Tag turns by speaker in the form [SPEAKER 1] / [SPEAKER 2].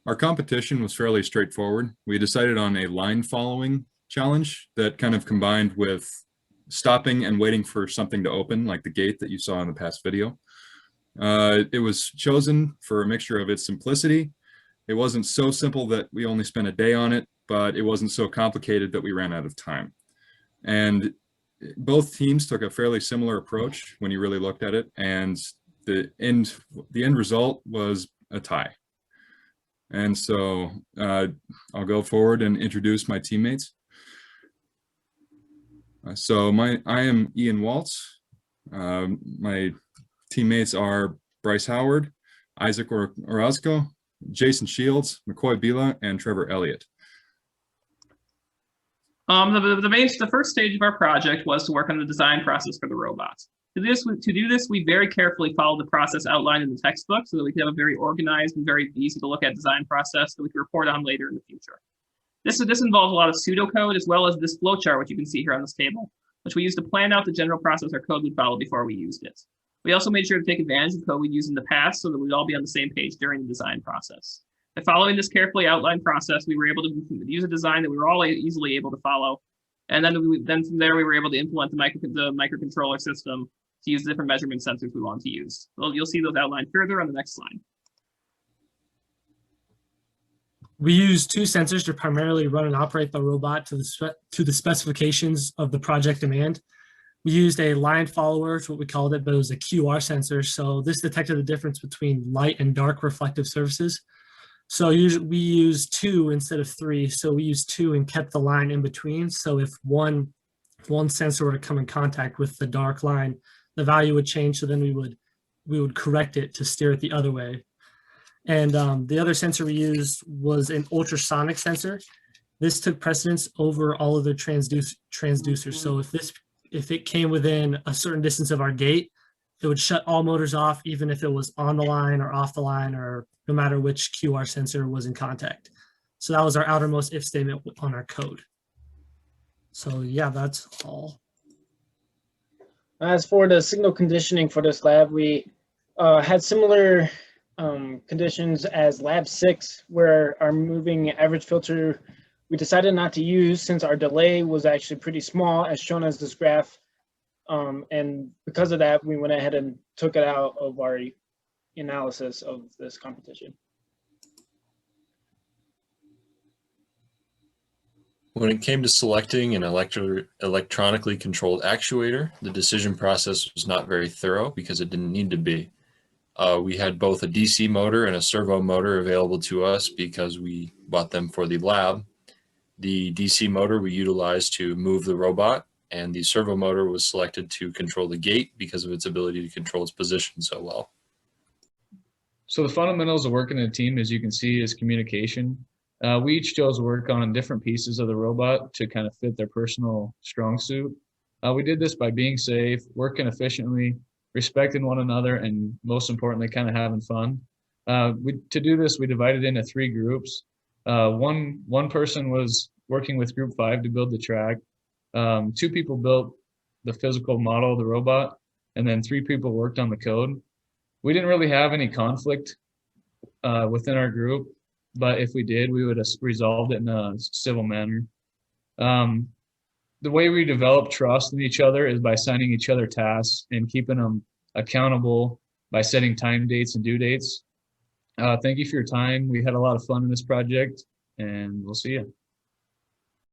[SPEAKER 1] Our competition was fairly straightforward. We decided on a line following challenge that kind of combined with stopping and waiting for something to open, like the gate that you saw in the past video. It was chosen for a mixture of its simplicity. It wasn't so simple that we only spent a day on it, but it wasn't so complicated that we ran out of time. And both teams took a fairly similar approach when you really looked at it, and the end result was a tie. And so I'll go forward and introduce my teammates. I am Ian Waltz. My teammates are Bryce Howard, Isaac Orozco, Jason Shields, McCoy Bila, and Trevor Elliott.
[SPEAKER 2] The first stage of our project was to work on the design process for the robots. To do this, we very carefully followed the process outlined in the textbook so that we could have a very organized and very easy to look at design process that we could report on later in the future. This involves a lot of pseudocode as well as this flowchart, which you can see here on this table, which we used to plan out the general process our code would follow before we used it. We also made sure to take advantage of code we used in the past so that we'd all be on the same page during the design process. By following this carefully outlined process, we were able to use a design that we were all easily able to follow. And then from there, we were able to implement the microcontroller system to use the different measurement sensors we want to use. Well, you'll see those outlined further on the next slide.
[SPEAKER 3] We use two sensors to primarily run and operate the robot to the specifications of the project demand. We used a line follower, is what we called it, but it was a QR sensor. So this detected the difference between light and dark reflective surfaces. So usually we use 2 instead of 3. So we used 2 and kept the line in between. So if one sensor were to come in contact with the dark line, the value would change. So then we would correct it to steer it the other way. And the other sensor we used was an ultrasonic sensor. This took precedence over all of the transducers. So if it came within a certain distance of our gate, it would shut all motors off, even if it was on the line or off the line, or no matter which QR sensor was in contact. So that was our outermost if statement on our code. So yeah, that's all.
[SPEAKER 4] As for the signal conditioning for this lab, we had similar conditions as lab 6, where our moving average filter we decided not to use since our delay was actually pretty small, as shown as this graph. And because of that, we went ahead and took it out of our analysis of this competition.
[SPEAKER 5] When it came to selecting an electronically controlled actuator, the decision process was not very thorough because it didn't need to be. We had both a DC motor and a servo motor available to us because we bought them for the lab. The DC motor we utilized to move the robot, and the servo motor was selected to control the gate because of its ability to control its position so well.
[SPEAKER 6] So the fundamentals of working in a team, as you can see, is communication. We each chose to work on different pieces of the robot to kind of fit their personal strong suit. We did this by being safe, working efficiently, respecting one another, and most importantly, kind of having fun. To do this, we divided into 3 groups. One person was working with group 5 to build the track. 2 people built the physical model of the robot, and then 3 people worked on the code. We didn't really have any conflict within our group, but if we did, we would have resolved it in a civil manner. The way we develop trust in each other is by assigning each other tasks and keeping them accountable by setting time dates and due dates. Thank you for your time. We had a lot of fun in this project, and we'll see you.